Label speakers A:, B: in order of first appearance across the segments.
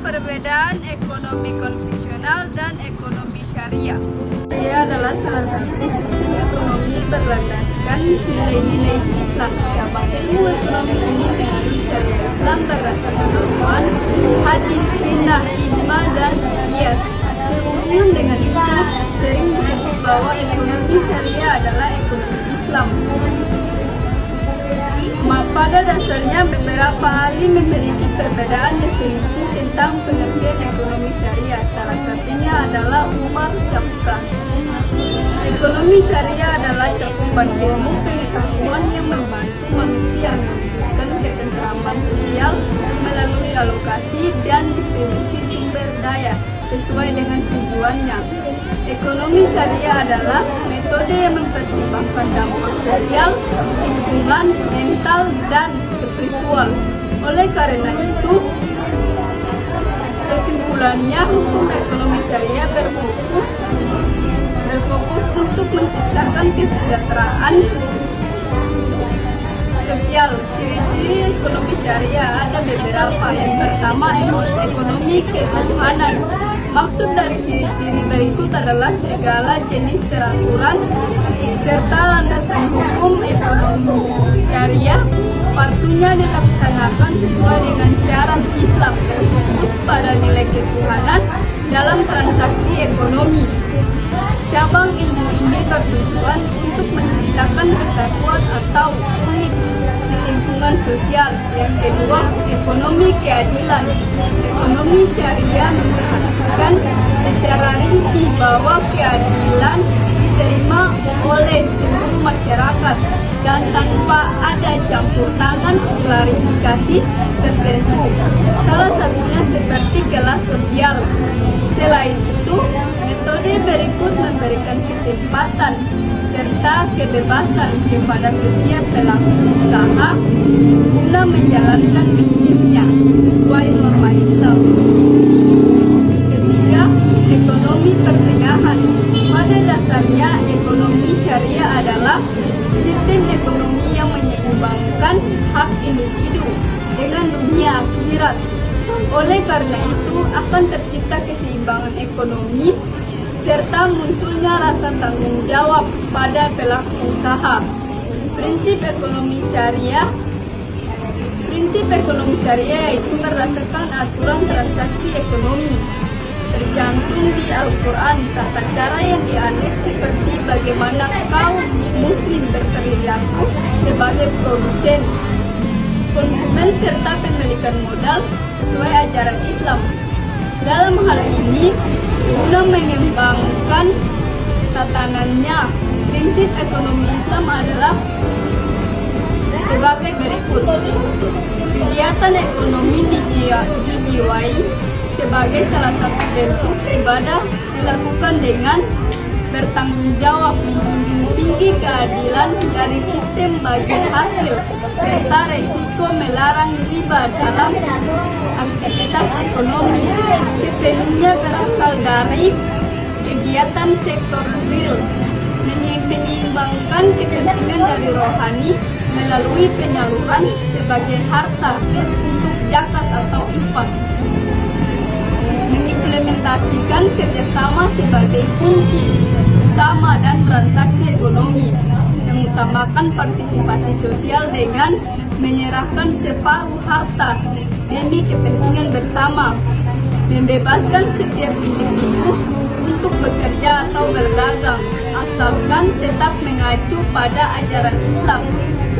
A: perbedaan ekonomi konvensional dan ekonomi syariah. Syariah adalah salah satu sistem ekonomi berlandaskan nilai-nilai Islam. Cabang ilmu ekonomi ini menganut syariah Islam berdasarkan Al-Quran, hadis, sunnah, ijma, dan qiyas. Sehubungan dengan itu, sering disebut bahwa ekonomi syariah adalah ekonomi Islam. Pada dasarnya, beberapa ahli memiliki perbedaan definisi tentang pengertian ekonomi syariah. Salah satunya adalah Umar Syafran. Ekonomi syariah adalah cakupan ilmu pengetahuan yang membantu manusia mewujudkan ketentraman sosial melalui alokasi dan distribusi sumber daya sesuai dengan tujuannya. Ekonomi syariah adalah metode yang mempertimbangkan dampak sosial, lingkungan, mental, dan spiritual. Oleh karena itu, kesimpulannya hukum ekonomi syariah berfokus untuk menciptakan kesejahteraan sosial. Ciri-ciri ekonomi syariah ada beberapa. Yang pertama, ekonomi ketuhanan. Maksud dari ciri-ciri berikut adalah segala jenis peraturan serta landasan hukum ekonomi syariah patutnya dilaksanakan sesuai dengan syarat Islam, berfokus pada nilai ketuhanan dalam transaksi ekonomi. Cabang ilmu ini bertujuan untuk menciptakan kesatuan atau unit di lingkungan sosial. Yang kedua, ekonomi keadilan. Ekonomi syariah memperhatikan secara rinci bahwa keadilan diterima oleh seluruh masyarakat dan tanpa ada campur tangan klarifikasi tertentu, salah satunya seperti kelas sosial. Selain itu, metode berikut memberikan kesempatan serta kebebasan kepada setiap pelaku usaha guna menjalankan bisnisnya sesuai norma Islam. Ketiga, ekonomi pertengahan. Pada dasarnya, ekonomi syariah adalah sistem ekonomi yang menyeimbangkan hak individu dengan dunia akhirat. Oleh karena itu, akan tercipta keseimbangan ekonomi serta munculnya rasa tanggung jawab pada pelaku usaha. Prinsip ekonomi syariah yaitu berdasarkan aturan transaksi ekonomi. Tercantum di Al-Quran tata cara yang dianut seperti bagaimana kaum muslim berperilaku sebagai produsen, konsumen, serta pemilikan modal sesuai ajaran Islam. Dalam hal ini, guna mengembangkan tatanannya, prinsip ekonomi Islam adalah sebagai berikut. Kegiatan ekonomi dijiwai sebagai salah satu bentuk ibadah dilakukan dengan bertanggung jawab, menjunjung tinggi keadilan dari sistem bagi hasil serta resiko melarang riba dalam aktivitas ekonomi. Sepenuhnya berasal dari kegiatan sektor real, menyeimbangkan kepentingan dari rohani melalui penyaluran sebagai harta untuk zakat atau infak, mengimplementasikan kerjasama sebagai kunci utama dan transaksi ekonomi, mengutamakan partisipasi sosial dengan menyerahkan separuh harta demi kepentingan bersama, membebaskan setiap individu untuk bekerja atau berdagang asalkan tetap mengacu pada ajaran Islam,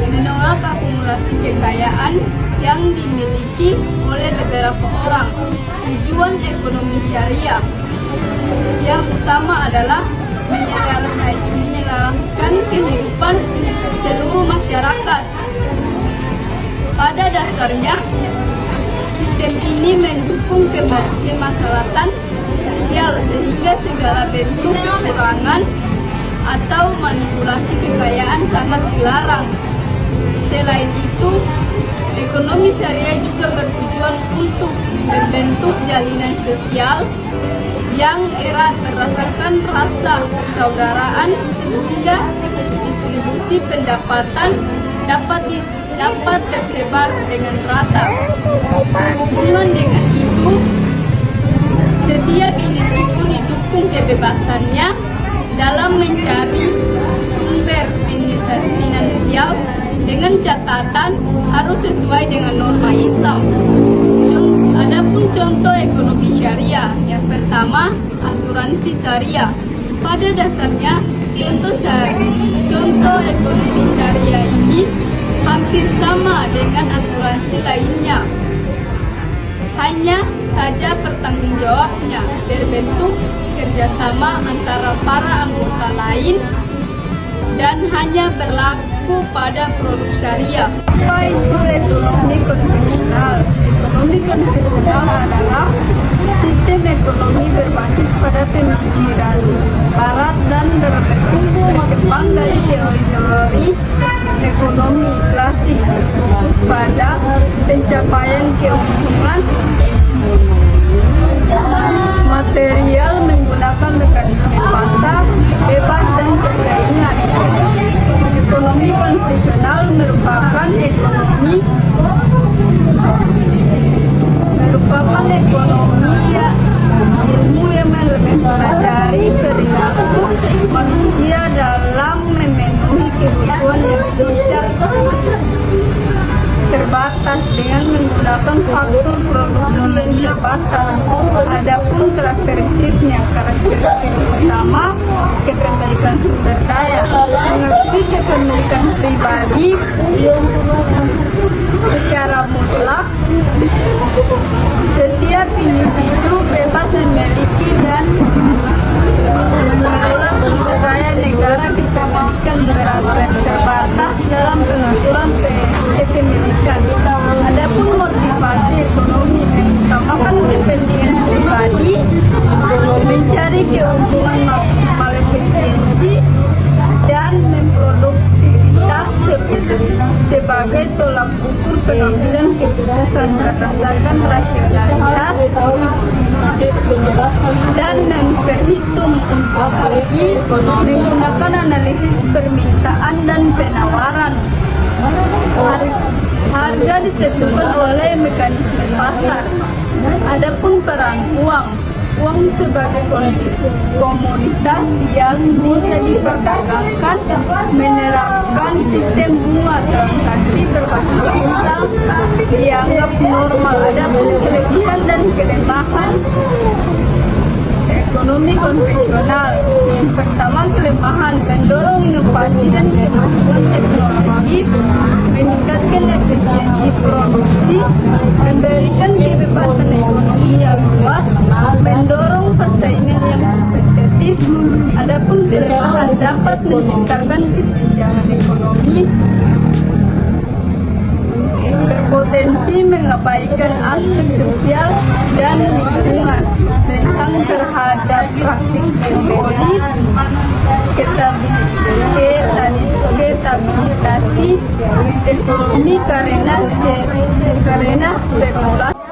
A: menolak akumulasi kekayaan yang dimiliki oleh beberapa orang. Tujuan ekonomi syariah yang utama adalah menyelaraskan kehidupan seluruh masyarakat. Pada dasarnya, sistem ini mendukung kemaslahatan sosial sehingga segala bentuk kecurangan atau manipulasi kekayaan sangat dilarang. Selain itu, ekonomi syariah juga bertujuan untuk membentuk jalinan sosial yang erat berdasarkan rasa persaudaraan sehingga distribusi pendapatan dapat tersebar dengan rata. Sehubungan dengan itu, setiap individu didukung kebebasannya dalam mencari sumber finansial dengan catatan harus sesuai dengan norma Islam. Adapun contoh ekonomi syariah, yang pertama asuransi syariah. Pada dasarnya contoh ekonomi syariah ini hampir sama dengan asuransi lainnya. Hanya saja pertanggungjawabnya berbentuk kerjasama antara para anggota lain dan hanya berlaku pada produk syariah. Apa itu ekonomi konvensional? Ekonomi konvensional adalah sistem ekonomi berbasis pada pemikiran barat dan berkembang dari teori-teori ekonomi klasik, fokus pada pencapaian keuntungan material menggunakan mekanisme pasar bebas dan persaingan. Ekonomi konvensional merupakan ekonomi ya ilmu yang mempelajari perilaku manusia dalam memenuhi kebutuhan yang bisa terbatas dengan menggunakan faktor produksi yang terbatas. Adapun karakteristik utama kepemilikan sumber daya, mengakui kepemilikan pribadi secara mutlak. Setiap individu bebas memiliki dan mengelola sumber daya negara. Kepemilikan terbatas dalam pengaturan kepemilikan. Adapun motivasi ekonomi mengutamakan kepentingan pribadi, mencari keuntungan maksimal efisiensi, dan memproduktivitas sebagai tolak ukur pengambilan keputusan berdasarkan rasionalitas dan memperhitung untuk rugi menggunakan analisis permintaan dan penawaran. Harga ditentukan oleh mekanisme pasar. Adapun peran uang sebagai komoditas yang bisa diperdagangkan, menerapkan sistem bunga transaksi berbasis pulsa dianggap normal. Adapun kelebihan dan kelemahan ekonomi konvensional, yang pertama kelemahan mendorong inovasi dan kemajuan teknologi, meningkatkan efisiensi produksi, memberikan kebebasan ekonomi yang luas, mendorong persaingan yang kompetitif. Adapun kelemahan dapat menciptakan kesenjangan ekonomi, berpotensi mengabaikan aspek sosial dan lingkungan, rentan terhadap praktik monopoli, stabilitasi ekonomi karena spekulasi